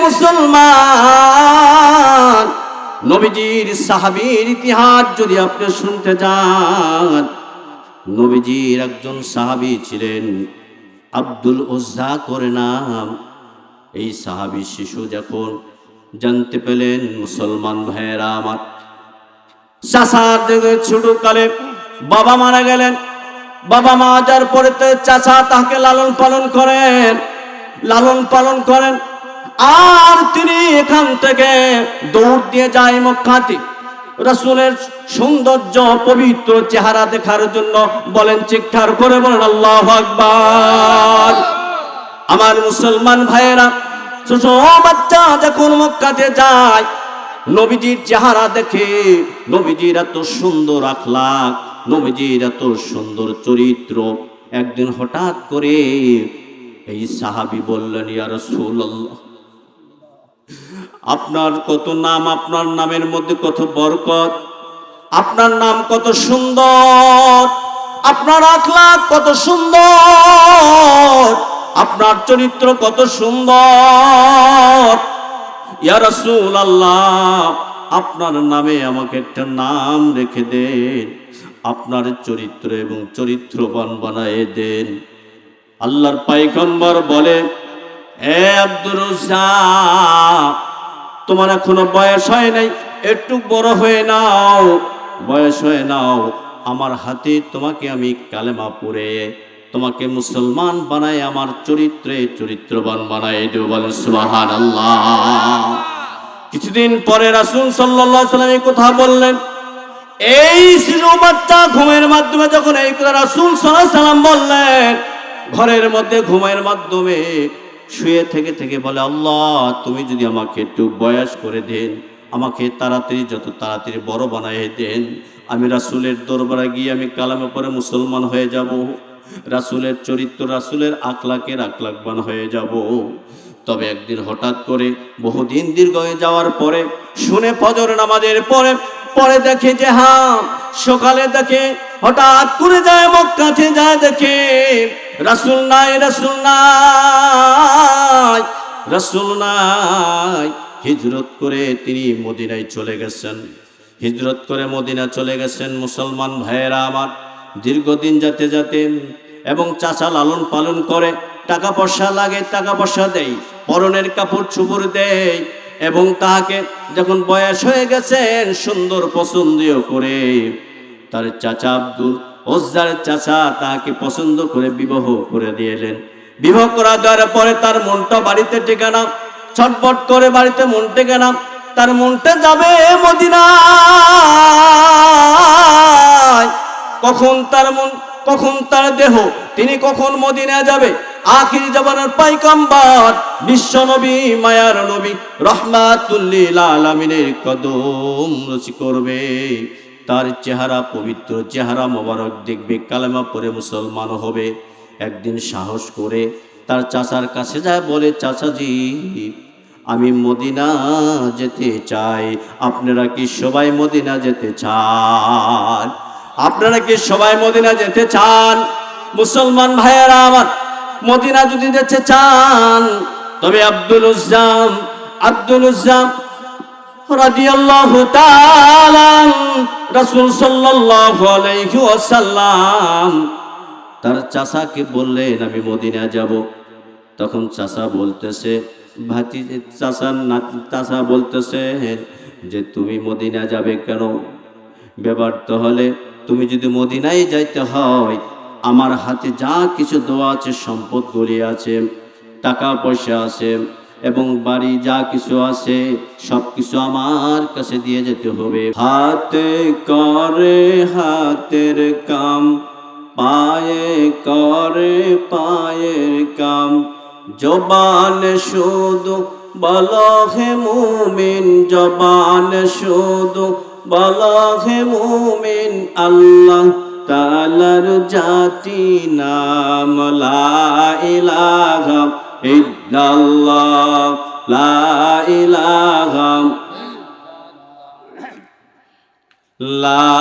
মুসলমান, নবীজির সাহাবীর ইতিহাস যদি আপনি শুনতে যান, নবীজির একজন সাহাবী ছিলেন আব্দুল উজ্জা করে নাম। এই সাহাবী শিশু যখন জানতে পেলেন, মুসলমান ভাইয়েরা আমার, চাচার ছোটকালে বাবা মারা গেলেন। বাবা মা যার পরে চাচা তাকে লালন পালন করেন। আর তিনি এখান থেকে দৌড় দিয়ে যায় মক্কাতে রাসূলের সৌন্দর্য পবিত্র চেহারা দেখার জন্য। বলেন, চিৎকার করে বলেন আল্লাহু আকবার। আমার মুসলমান ভাইয়েরা, ছোট বাচ্চা যখন মক্কাতে যায়, নবীজির চেহারা দেখে, নবীজির এত সুন্দর আখলাক, নবীজির এত সুন্দর চরিত্র। একদিন হঠাৎ করে এই সাহাবী বললেন, ইয়া রাসূলুল্লাহ, আপনার কত নাম, আপনার নামের মধ্যে কত বরকত, আপনার নাম কত সুন্দর, আপনার আখলাক কত সুন্দর, আপনার চরিত্র কত সুন্দর। ইয়া রাসূলুল্লাহ, আপনার নামে আমাকে একটা নাম রেখে দেন, আপনার চরিত্র এবং চরিত্রবান বানায়ে দেন। আল্লাহর পয়গম্বর বলে, এ আব্দুল উজ্জা, তোমার এখনো বয়স হয় নাই, একটু বড় হয়ে নাও, বয়স হয়ে নাও। আমার হাতে তোমাকে আমি কালেমা পড়ে তোমাকে মুসলমান বানাই, আমার চরিত্রে চরিত্রবান বানাই দেব। বলেন সুবহানাল্লাহ। কিছুদিন পরে রাসূল সাল্লাল্লাহু আলাইহি ওয়াসাল্লাম এই কথা বললেন। এই শিশু বাচ্চা ঘুমের মাধ্যমে যখন এই কথা রাসূল সাল্লাল্লাহু আলাইহি ওয়াসাল্লাম বললেন, ঘরের মধ্যে ঘুমের মাধ্যমে শুয়ে থেকে বলে, আল্লাহ, তুমি যদি আমাকে একটু বয়স করে দেন, আমাকে তাড়াতাড়ি, যত তাড়াতাড়ি বড় বানায় দেন, আমি রাসূলের দরবারে গিয়ে আমি কালেমা পড়ে মুসলমান হয়ে যাব, রাসূলের চরিত্র, রাসূলের আখলাকবান হয়ে যাব। তবে একদিন হঠাৎ করে, বহুদিন দীর্ঘ হয়ে যাওয়ার পরে, শুনে ফজর নামাজের পরে দেখে যে সকালে দেখে, হঠাৎ করে যায় মক্কাতে যায়, দেখে রাসূল নাই। হিজরত করে তিনি মদিনায় চলে গেছেন। হিজরত করে মদিনা চলে গেছেন। মুসলমান ভাইয়েরা আমার, দীর্ঘদিন যেতে এবং চাচা লালন পালন করে, টাকা পয়সা লাগে, টাকা পয়সা দেয়, পরনের কাপড় চোপড় দেয়, এবং তাকে যখন বয়স হয়ে গেছেন, সুন্দর পছন্দীয় করে তার চাচা আব্দুল উজ্জার চাচা তাকে পছন্দ করে বিবাহ করে দিলেন। বিবাহ করা দেওয়ার পরে তার মনটা বাড়িতে টেকে না, ছটফট করে বাড়িতে মন টেকে না। তার মনটা যাবে মদিনায়। কখন তার দেহ, তিনি কখন মদিনা যাবে? আখির জামানার পয়গম্বর, বিশ্ব নবী, মায়ার নবী, রাহমাতুল লিল আলামিনের কদম রচি করবে। তার চেহারা, পবিত্র চেহারা মোবারক দেখবে, কালেমা পড়ে মুসলমান হবে। একদিন সাহস করে তার চাচার কাছে যায়, বলে, চাচাজি, আমি মদিনা যেতে চাই, আপনারা কি সবাই মদিনা যেতে চান? আপনারা কি সবাই মদিনা যেতে চান? মুসলমান ভাইয়েরা আমার, মদিনা যদি যেতে চান, তবে আব্দুল উজ্জা রাদিয়াল্লাহু তাআলা, রাসূল সাল্লাল্লাহু আলাইহি ওয়াসাল্লাম তার চাচাকে বললেন, আমি মদিনা যাব। তখন চাচা বলতেছে, চাচা বলতেছে যে, তুমি মদিনা যাবে কেন? ব্যবহার হলে, তুমি যদি মদিনায় যাইতে হয়, আমার হাতে যা কিছু দেওয়া আছে, সম্পদগুলি আছে, টাকা পয়সা আছে, এবং বাড়ি যা কিছু আছে, সব কিছু আমার কাছে দিয়ে যেতে হবে। হাতে করে হাতের কাম, পায়ে করে পায়ের কাম, জবান শুধু বলো হে মুমিন, জবান শুধু বলো হে মুমিন, আল্লাহ তাআলার জাতি নাম লা ইলাহা ইল্লাল্লাহ, লা ইলাহা, লা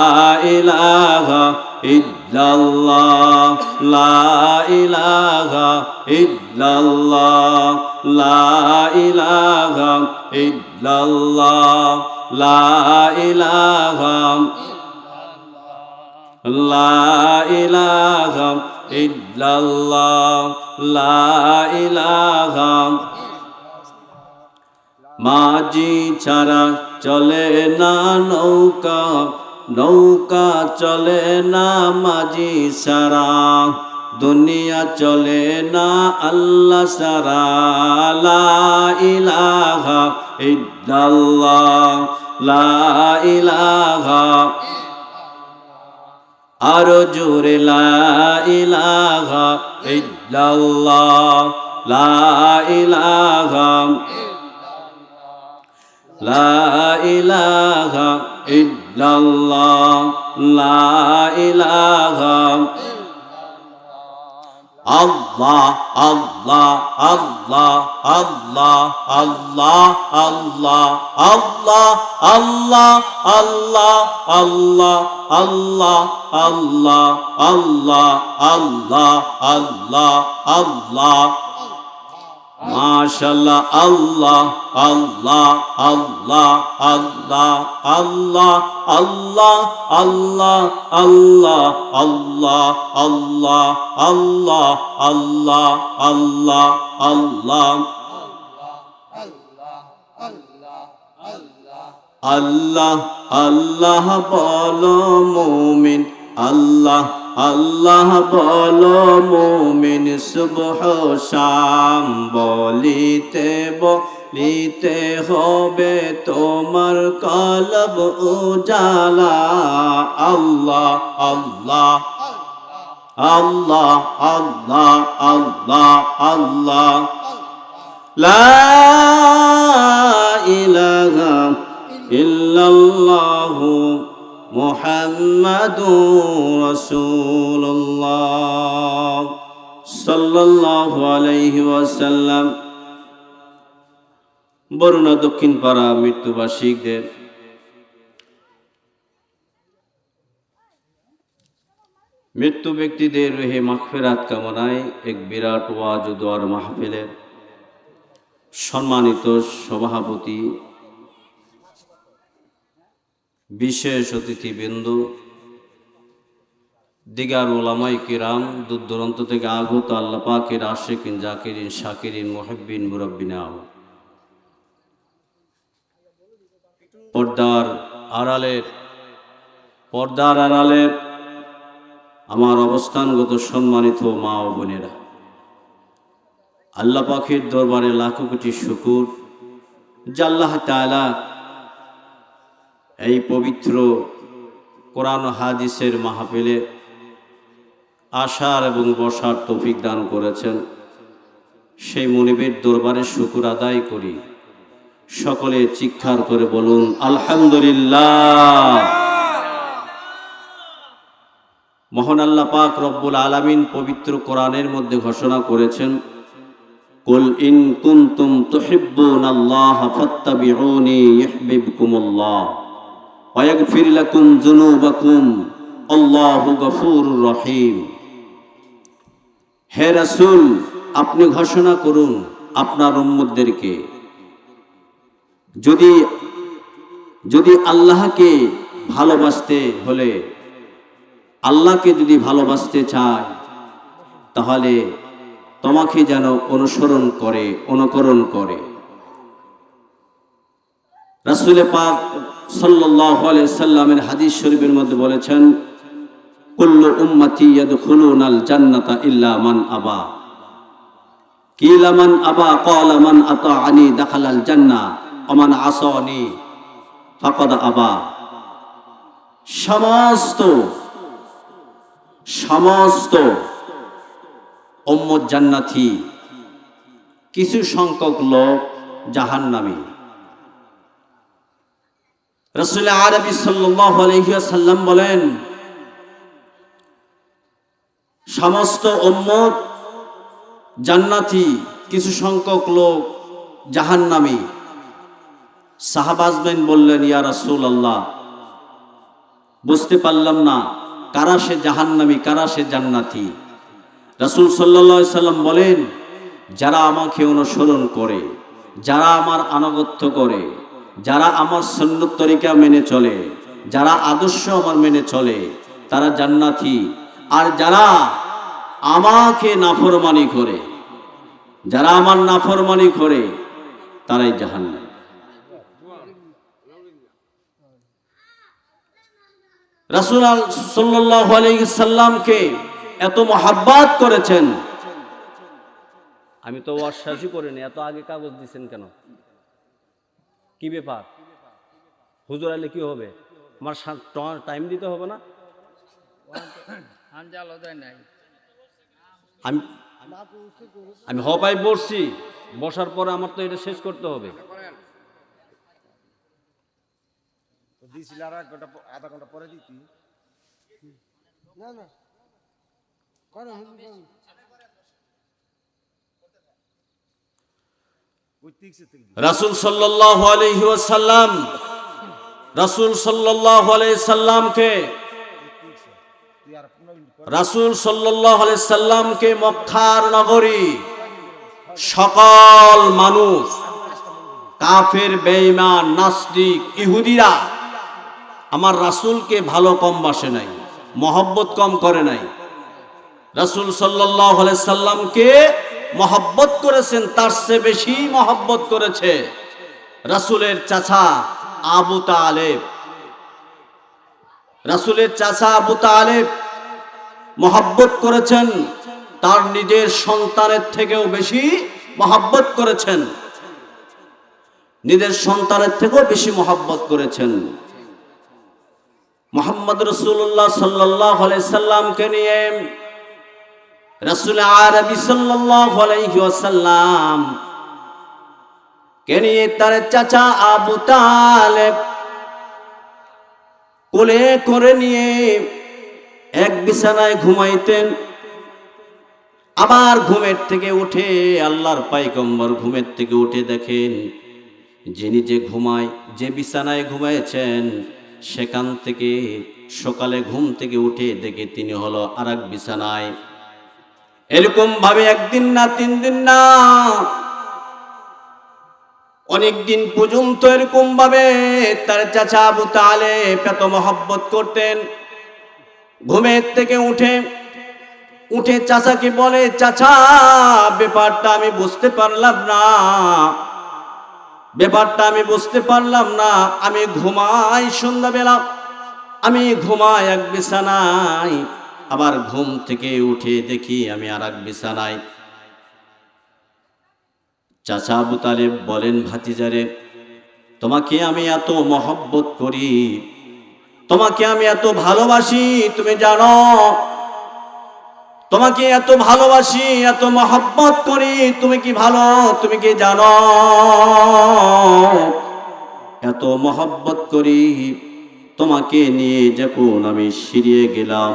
ইলাহা ইল্লাল্লাহ, লা ইলাহা ইল্লাল্লাহ, লা ইলাহা ইল্লাল্লাহ লা ইলাহা লা ইলাহা ইল্লাল্লাহ লা ইলাহা মাঝি ছাড়া চলে না নৌকা নৌকা চলে না মাঝি ছাড়া দুনিয়া চলে না আল্লাহ ছাড়া লা ইলাহা ইল্লাল্লাহ লা ইলাহা আরো জোরে লা ইলাহা ইল্লাল্লাহ লা ইলাহা লা ইলাহা ইল্লাল্লাহ লা ইলাহা আল্লাহ আল্লাহ আল্লাহ আল্লাহ আল্লাহ আল্লাহ আল্লাহ আল্লাহ আল্লাহ আল্লাহ আল্লাহ আল্লাহ আল্লাহ আল্লাহ আল্লাহ আল্লাহ মাশাআল্লাহ আল্লাহ আল্লাহ আল্লাহ আল্লাহ আল্লাহ আল্লাহ আল্লাহ আল্লাহ আল্লাহ আল্লাহ আল্লাহ আল্লাহ আল্লাহ আল্লাহ আল্লাহ আল্লাহ বলো মুমিন আল্লাহ আল্লাহ বলো মুমিন সুবহ শাম বলিতে বলিতে হবে তোমার কলব উজালা আল্লাহ আল্লাহ আল্লাহ আল্লাহ আল্লাহ আল্লাহ লা ইলাহা ইল্লাল্লাহু মুহাম্মাদুর রাসূলুল্লাহ সাল্লাল্লাহু আলাইহি ওয়াসাল্লাম। বরুণা দক্ষিণ পাড়া মৃত্যুবার্ষিকদের মৃত্যু ব্যক্তিদের রুহে মাগফিরাত কামনায় এক বিরাট ওয়াজ ও দোয়ার মাহফিলের সম্মানিত সভাপতি, বিশেষ অতিথিবৃন্দ, দিগার ওলামায়ে কিরাম, দূর দূরান্ত থেকে আগত আল্লাহ পাকের আশিকিন জাকিরিন শাকিরিন মুহিব্বিন মুরাব্বিনা, পর্দার আড়ালের আমার অবস্থানগত সম্মানিত মা ও বোনেরা, আল্লাহ পাকের দরবারে লাখো কোটি শুকর যে আল্লাহ তাআলা এই পবিত্র কোরআন হাদিসের মাহফিলে আসার এবং বসার তৌফিক দান করেছেন। সেই মুনিবের দরবারে শুকর আদায় করি। সকলে চিৎকার করে বলুন আলহামদুলিল্লাহ। মহান আল্লাহ পাক রব্বুল আলামিন পবিত্র কোরআনের মধ্যে ঘোষণা করেছেন, কুল ইন কুনতুম তুহিব্বুনাল্লাহ ফাত্তাবিউনি ইউহিব্বুকুমুল্লাহ ওয়া ইয়াগফির লাকুম যুনুবাকুম আল্লাহু গফুরুর রহিম। হে রাসূল, আপনি ঘোষণা করুন আপনার উম্মতদেরকে, যদি আল্লাহকে ভালোবাসতে হলে, আল্লাহকে যদি ভালোবাসতে চায়, তাহলে তোমাকে যেন অনুকরণ করে। রাসূল পাক সাল্লাল্লাহু আলাইহি সাল্লামের হাদিস শরীফের মধ্যে বলেছেন, কুল্লু উম্মতি ইয়াদখুলুনাল জান্নাতা ইল্লা মান আবা। কিলা মান আবা ক্বালা মান আতাআনি দাখালাল জান্নাহ ওয়া মান আসানি ফাকাদ আবা। সমস্ত উম্মত জান্নাতি, কিছু সংখ্যক লোক জাহান্নামী। রাসূল আরবি সাল্লাল্লাহু আলাইহি ওয়াসাল্লাম বলেন, সমস্ত উম্মত জান্নাতি, কিছু সংখ্যক লোক জাহান্নামী। সাহাবাজবেন বললেন, ইয়া রাসূলুল্লাহ, বুঝতে পারলাম না কারা সে জাহান্নামী, কারা সে জান্নাতি। রাসূল সাল্লাল্লাহু আলাইহি সাল্লাম বলেন, যারা আমাকে অনুসরণ করে, যারা আমার আনুগত্য করে, যারা আমার সুন্নত তরিকা মেনে চলে, যারা আদর্শ আমার মেনে চলে, তারা জান্নাতি। আর যারা আমাকে নাফরমানি করে, যারা আমার নাফরমানি করে, তারাই জাহান্নামী। রাসূল সাল্লাল্লাহু আলাইহি সাল্লামকে এত মহাব্বত করেছেন। আমি তো অশ্বাসই করিনি, এত আগে কাগজ দিচ্ছেন কেন? কি ব্যাপার? হুজুর আলে কি হবে? আমার টাইম দিতে হবে না? আমি হপাই বসছি, বসার পরে আমার তো এটা শেষ করতে হবে। আধা ঘন্টা পরে দিতি না না রাসূল সাল্লাল্লাহু আলাইহি ওয়াসাল্লাম, রাসূল সাল্লাল্লাহু আলাইহি সাল্লামকে, রাসূল সাল্লাল্লাহু আলাইহি সাল্লামকে মক্কার নগরী সকল মানুষ, কাফের, বেঈমান, নাস্তিক, ইহুদিরা আমার রাসূলকে ভালো কম বাসে নাই, মহব্বত কম করে নাই। রাসূল সাল্লাল্লাহু আলাইহি সাল্লামকে মহব্বত করেছেন, তার চেয়ে বেশি মহব্বত করেছে রাসূলের চাচা আবু তালেব। রাসূলের চাচা আবু তালেব মহব্বত করেছেন, তার নিজের সন্তানের থেকেও বেশি মহব্বত করেছেন, নিজের সন্তানের থেকেও বেশি মহব্বত করেছেন। মুহাম্মদ রাসূলুল্লাহ সাল্লাল্লাহু আলাইহি সাল্লামকে নিয়ে রাসূল আরবি সাল্লাল্লাহু আলাইহি ওয়াসাল্লাম কে নিয়ে তার চাচা আবু তালেব কোলে করে নিয়ে এক বিছানায় ঘুমাইতেন। আবার ঘুমের থেকে উঠে, আল্লাহর পয়গম্বর ঘুমের থেকে উঠে দেখেন যিনি যে ঘুমায়, যে বিছানায় ঘুমাইছেন, সেখান থেকে সকালে ঘুম থেকে উঠে দেখে তিনি হলো আরেক বিছানায়। এরকম ভাবে একদিন না, 3 দিন না, অনেক দিন পর্যন্ত এরকম ভাবে তার চাচা আবু তালেব এত মহব্বত করতেন। ঘুমের থেকে উঠে চাচাকে বলে, চাচা ব্যাপারটা আমি বুঝতে পারলাম না, ব্যাপারটা আমি বুঝতে পারলাম না। আমি ঘুমাই সন্ধ্যাবেলা, আমি ঘুমাই এক বিছানায়, আবার ঘুম থেকে উঠে দেখি আমি আর এক বিছানায়। চাচা আবু তালেব বলেন, ভাতিজারে, তোমাকে আমি এত মহব্বত করি, তোমাকে আমি এত ভালোবাসি, তুমি জানো? তোমাকে এত ভালোবাসি, এত মহব্বত করি, তুমি কি ভালো, তুমি কি জানো? এত মহব্বত করি, তোমাকে নিয়ে যখন আমি সিরিয়ে গেলাম,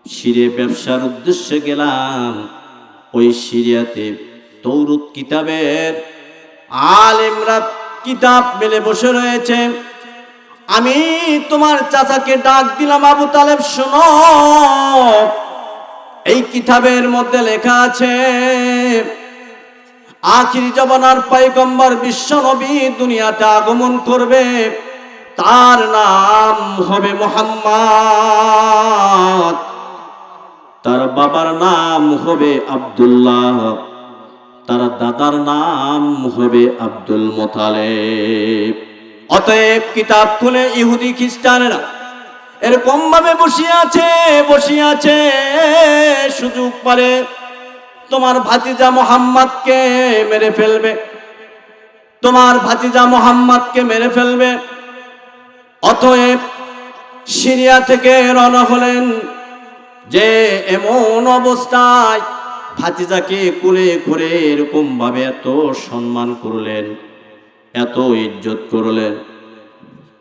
সিরিয়ে ব্যবসার উদ্দেশ্যে গেলাম, ওই সিরিয়াতে তৌরাত কিতাবের আলেমরা কিতাব মেলে বসে রয়েছে। আমি তোমার চাচাকে ডাক দিলাম, আবু তালেব শোনো, এই কিতাবের মধ্যে লেখা আছে আখিরি জামানার পয়গম্বর বিশ্ব নবী দুনিয়াতে আগমন করবে, তার নাম হবে মুহাম্মদ, তার বাবার নাম হবে আব্দুল্লাহ, তার দাদার নাম হবে আব্দুল মুতালিব। অতএব কিতাব খুলে ইহুদি খ্রিস্টানেরা এরকম ভাবে বসিয়ে আছে, সুযোগ পারে তোমার ভাতিজা মুহাম্মদকে মেরে ফেলবে, তোমার ভাতিজা মুহাম্মদকে মেরে ফেলবে। অতএব সিরিয়া থেকে রওনা হলেন, যে এমন অবস্থায় ভাতিজাকে কোলে করে এরকম ভাবে এত সম্মান করলেন, এত ইজ্জত করলেন,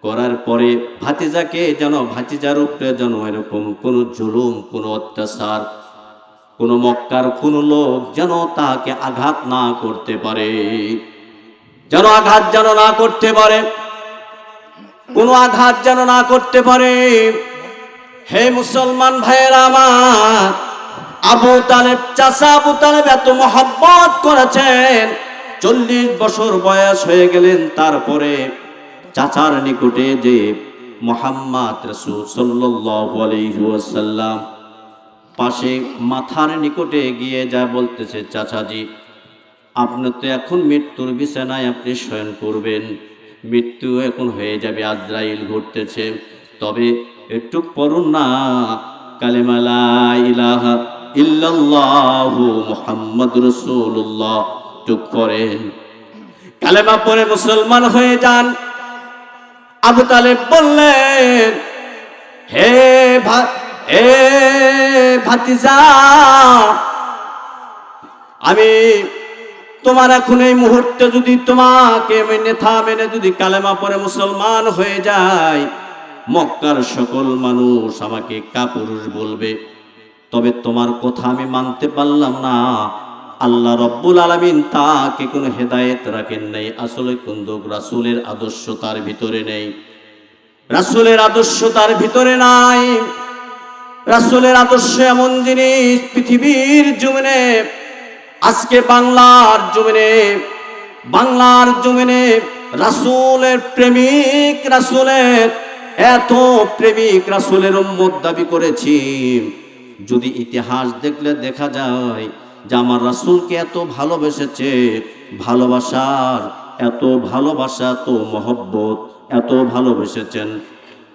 করার পরে ভাতিজাকে যেন, ভাতিজার উপরে যেন এরকম কোনো জুলুম, কোনো অত্যাচার, কোনো মক্কার কোনো লোক যেন তাকে আঘাত না করতে পারে, যেন আঘাত যেন না করতে পারে, কোনো আঘাত যেন না করতে পারে। হে মুসলমান ভাইয়েরা আমার, আবু তালেব, চাচা আবু তালেব এত মহব্বত করেছেন, 40 বছর বয়স হয়ে গেলেন। তারপরে চাচার নিকটে যে মুহাম্মদ রাসূল সাল্লাল্লাহু আলাইহি ওয়াসাল্লাম পাশে মাথার নিকটে গিয়ে যা বলতেছে, চাচাজি আপনি তো এখন মৃত্যুর বিছানায় আপনি শয়ন করবেন, মৃত্যু এখন হয়ে যাবে, আজরাইল ঘুরতেছে, তবে একটু পড়ুন না কালেমা লা ইলাহা ইল্লাল্লাহু মুহাম্মাদুর রাসূলুল্লাহ, চুপ করেন। কালেমা পড়ে মুসলমান হয়ে যান। আবু তালেব বললেন, হে ভাতিজা, আমি তোমার এখন এই মুহূর্তে যদি তোমাকে মেনে যদি কালেমা পড়ে মুসলমান হয়ে যায়, মক্কার সকল মানুষ আমাকে কাপুরুষ বলবে, তবে তোমার কথা আমি মানতে পারলাম না। আল্লাহ রব্বুল আলামিন তাকে কোনো হেদায়েত রাখেন নাই। আসলে কিন্তু রাসূলের আদর্শ তার ভিতরে নেই, রাসূলের আদর্শ তার ভিতরে নাই। রাসূলের আদর্শ এমন জিনিস, পৃথিবীর জমিনে আজকে বাংলার জমিনে রাসূলের প্রেমিক, রাসূলের এত প্রেমিক, রাসূলের উম্মত দাবি করেছি। যদি ইতিহাস দেখলে দেখা যায় যে আমার রাসূলকে এত ভালোবেসেছে, ভালোবাসার এত ভালোবাসা, এত মহব্বত, এত ভালোবেসেছেন।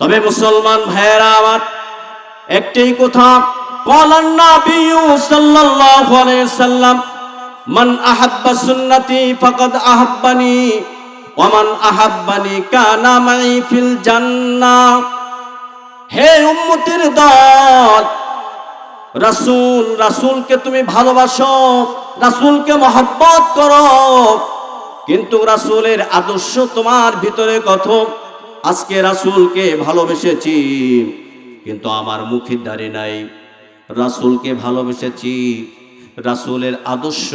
তবে মুসলমান ভাইয়েরা আমার, একটাই কথা, ক্বালান নাবিয়্যু সাল্লাল্লাহু আলাইহি ওয়াসাল্লাম, মান আহাব্বা সুন্নতি ফাকাদ আহাব্বানি ওয়া মান আহাব্বানি কানা মাই ফিল জান্নাহ। হে উম্মতের দল, রাসূলকে তুমি ভালোবাসো, রাসূলকে মহব্বত করো, কিন্তু রাসূলের আদর্শ তোমার ভিতরে কত? আজকে রাসূলকে ভালোবেসেছি কিন্তু আমার মুখে দাড়ি নাই, রাসূলকে ভালোবেসেছি, রাসূলের আদর্শ,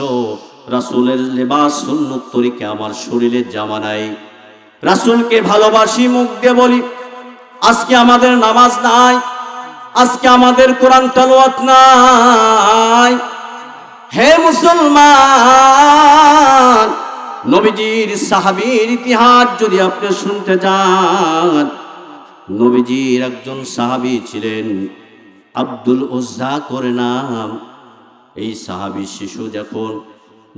রাসূলের লেবাস সুন্নত তরিকা আমার শরীরে জামা নাই। রাসূলকে ভালোবাসি, মুখ দিয়ে বলি, আজকে আমাদের নামাজ নাই, আজকে আমাদের কোরআন তেলাওয়াত নাই। হে মুসলমান, নবীজির সাহাবীর ইতিহাস যদি আপনি শুনতে যান, নবীজির একজন সাহাবী ছিলেন আব্দুল উজ্জা করে নাম। এই সাহাবী শিশু যখন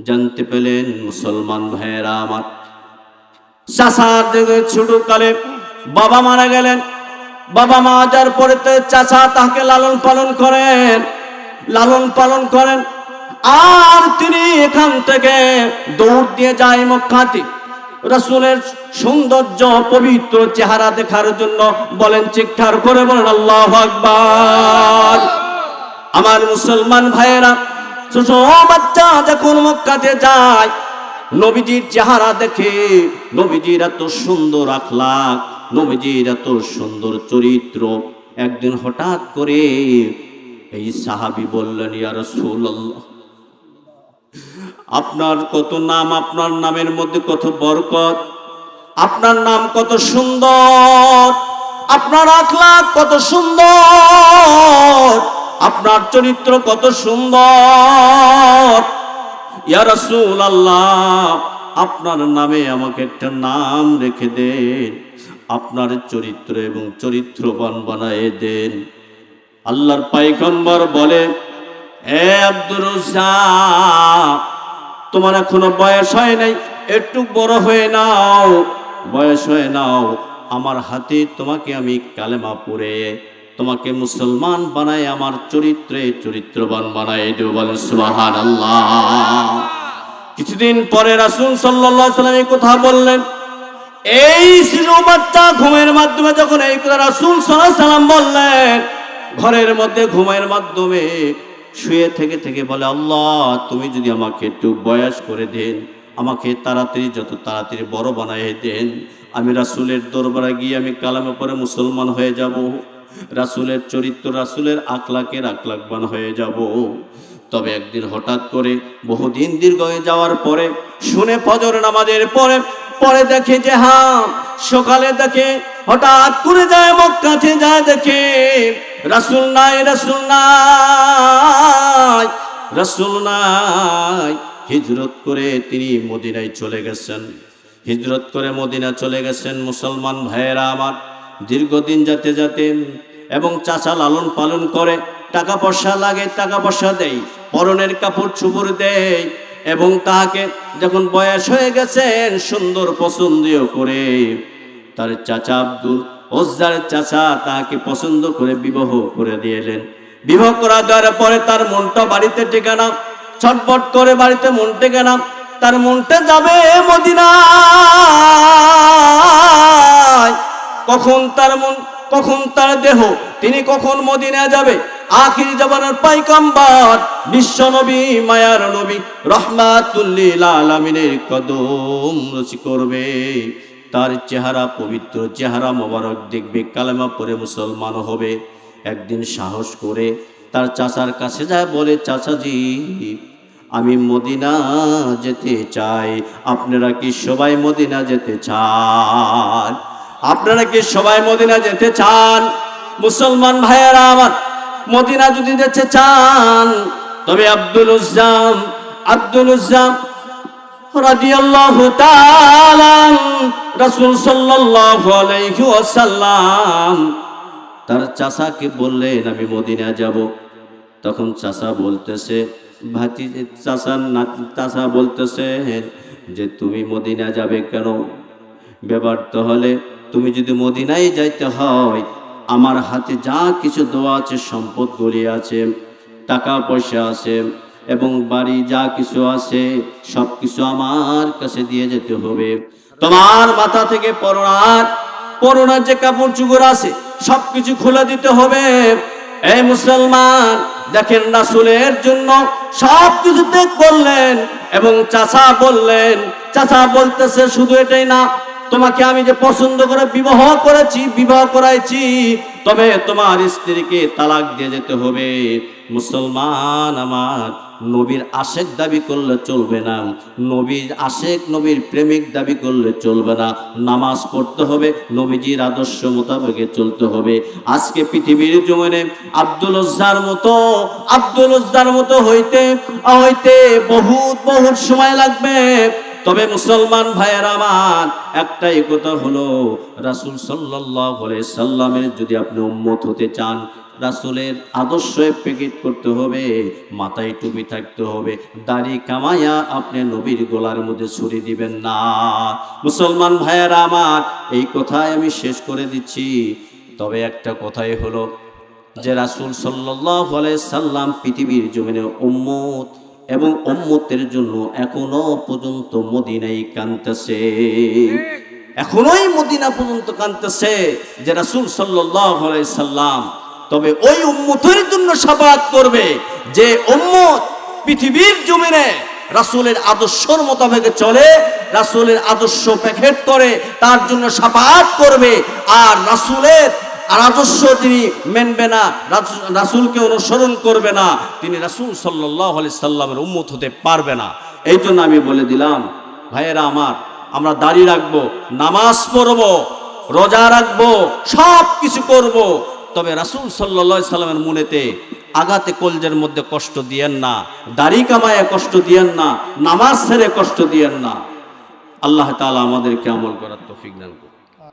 জানতে পেলেন, মুসলমান ভাইয়েরা আমার, চাচার ছোটকালে বাবা মারা গেলেন, বাবা মা যার পরে চাচা তাকে লালন পালন করেন, আর তিনি এখান থেকে দৌড় দিয়ে যায় মক্কাতে রাসূলের সৌন্দর্য, পবিত্র চেহারা দেখার জন্য। বলেন, চিৎকার করে বলেন আল্লাহু আকবার। আমার মুসলমান ভাইয়েরা, ছোট বাচ্চা যখন মক্কাতে যায়, নবীজির চেহারা দেখে, নবীজির এত সুন্দর আখলাক, নবীজির এত সুন্দর চরিত্র, একদিন হঠাৎ করে এই সাহাবী বললেন, ইয়া রাসূলুল্লাহ, আপনার কত নাম, আপনার নামের মধ্যে কত বরকত, আপনার নাম কত সুন্দর, আপনার আখলাক কত সুন্দর, আপনার চরিত্র কত সুন্দর। ইয়া রাসূলুল্লাহ, আপনার নামে আমাকে একটা নাম রেখে দেন, আপনার চরিত্র এবং চরিত্রবান বানায়ে দেন। আল্লাহর পয়গম্বর বলে, এ আব্দুর রাজ্জাক, তোমার এখনো বয়স হয় নাই, একটু বড় হয়ে নাও, বয়স হয়ে নাও, আমার হাতে তোমাকে আমি কালেমা পড়ে তোমাকে মুসলমান বানায়, আমার চরিত্রে চরিত্রবান বানায় দেব। বলেন সুবহানাল্লাহ। কিছুদিন পরে রাসূল সাল্লাল্লাহু আলাইহি ওয়াসাল্লাম এই কথা বললেন। এই শিশু বাচ্চা ঘুমের মাধ্যমে যখন এই কথা রাসূল সাল্লাল্লাহু আলাইহি ওয়াসাল্লাম বললেন, ঘরের মধ্যে ঘুমের মাধ্যমে শুয়ে থেকে বলে, আল্লাহ তুমি যদি আমাকে একটু বয়স করে দেন, আমাকে তাড়াতাড়ি, যত তাড়াতাড়ি বড় বানায় দেন, আমি রাসূলের দরবারে গিয়ে আমি কালেমা পড়ে মুসলমান হয়ে যাব, রাসূলের চরিত্র, রাসূলের আখলাকের আখলাকবান হয়ে যাব। তবে একদিন হঠাৎ করে, বহুদিন দীর্ঘ হয়ে যাওয়ার পরে, শুনে ফজর নামাজের পরে দেখে যে সকালে দেখে, হঠাৎ করে যায় মক্কাতে যায়, দেখে রাসূল নাই। হিজরত করে তিনি মদিনায় চলে গেছেন। হিজরত করে মদিনা চলে গেছেন মুসলমান ভাইয়েরা আমার। দীর্ঘদিন যেতে যেতে এবং চাচা লালন পালন করে, টাকা পয়সা লাগে টাকা পয়সা দেয়, পরনের কাপড় চোপড় দেয়, এবং তাহাকে যখন বয়স হয়ে গেছেন সুন্দর পছন্দীয় করে তার চাচা আব্দুল ওজ্জার চাচা তাকে পছন্দ করে বিবাহ করে দিলেন। বিবাহ করা দেওয়ার পরে তার মনটা বাড়িতে টেকে না, ছটফট করে বাড়িতে মন টেকে না, তার মনটা যাবে মদিনায়। কখন তার মন, কখন তার দেহ, তিনি কখন মদিনা যাবে। আখির জামানার পাইকাম্বার বিশ্ব নবী, মায়ার নবী রহমাতুল লিল আলামিনের কদম রচি করবে, তার চেহারা পবিত্র চেহারা মোবারক দেখবে, কালেমা পড়ে মুসলমান হবে। একদিন সাহস করে তার চাচার কাছে যায়, বলে চাচাজি আমি মদিনা যেতে চাই, আপনারা কি সবাই মদিনা যেতে চান? আপনারা কি সবাই মদিনা যেতে চান? মুসলমান ভাইয়েরা আমার, মদিনা যদি যেতে চান তবে আব্দুল উজ্জাম রাদিয়াল্লাহু তাআলা রাসূল সাল্লাল্লাহু আলাইহি ওয়াসাল্লাম তার চাচাকে বললেন আমি মদিনা যাব। তখন চাচা বলতেছে, ভাতিজে চাচা বলতেছে যে তুমি মদিনা যাবে কেন? ব্যাপারটা হলে তুমি যদি মদিনায় যাইতে হয়, আমার হাতে যা কিছু দেওয়া আছে, সম্পদগুলি আছে, টাকা পয়সা আছে এবং বাড়ি যা কিছু আছে সব কিছু আমার কাছে দিয়ে যেতে হবে। তোমার মাথা থেকে পরনার যে কাপড় চুপড় আছে সব কিছু খুলে দিতে হবে। এই মুসলমান দেখেন, রাসূলের জন্য সব কিছু ত্যাগ করলেন। এবং চাচা বলতেছে শুধু এটাই না, তোমাকে আমি যে পছন্দ করে বিবাহ করাইছি, তবে তোমার স্ত্রীকে তালাক দিয়ে যেতে হবে। মুসলমান আমার, নবীর আশেক দাবি করলে চলবে না, নবীর আশেক নবীর প্রেমিক দাবি করলে চলবে না। নামাজ পড়তে হবে, নবীজির আদর্শ মোতাবেক চলতে হবে। আজকে পৃথিবীর জমিনে আব্দুল উজ্জার মতো হইতে বহুত সময় লাগবে। তবে মুসলমান ভাইয়ের আমার, একটাই কথা হলো, রাসূল সাল্লাল্লাহু আলাইহি সাল্লামের যদি আপনি উম্মত হতে চান, রাসূলের আদর্শে প্যাকেট করতে হবে, মাথায় টুপি থাকতে হবে, দাড়ি কামায়া আপনি নবীর গলার মধ্যে ছুরি দিবেন না। মুসলমান ভাইয়েরা আমার, এই কথাই আমি শেষ করে দিচ্ছি। তবে একটা কথাই হলো যে রাসূল সাল্লাল্লাহু আলাইহি সাল্লাম পৃথিবীর জমিনে উম্মত এবং উম্মতের জন্য এখনো পর্যন্ত মদিনায় কাঁদতেছে, এখনোই মদিনা পর্যন্ত কাঁদতেছে যে রাসূল সাল্লাল্লাহু আলাইহি সাল্লাম। তবে ওই উম্মতের জন্য শাফাআত করবে যে উম্মত পৃথিবীর জমিনে রাসূলের আদর্শের মোতাবেক চলে, রাসূলের আদর্শ প্যাকেট করে, তার জন্য শাফাআত করবে। আর রাসূলের আদর্শ তিনি মেনবে না, রাসূলকে অনুসরণ করবে না, তিনি রাসূল সাল্লাল্লাহু আলাইহি সাল্লামের উম্মত হতে পারবে না। এই জন্য আমি বলে দিলাম ভাইয়েরা আমার, আমরা দাড়ি রাখবো, নামাজ পড়বো, রোজা রাখবো, সব কিছু করব, তবে রাসূল সাল্লাল্লাহু আলাইহি সাল্লামের মনেতে আগাতে কলজের মধ্যে কষ্ট দিয়েন না, দাড়ি কামায়ে কষ্ট দিয়েন না, নামাজ ছেড়ে কষ্ট দিয়েন না। আল্লাহ তাআলা আমাদেরকে আমল করার তৌফিক দান করুন।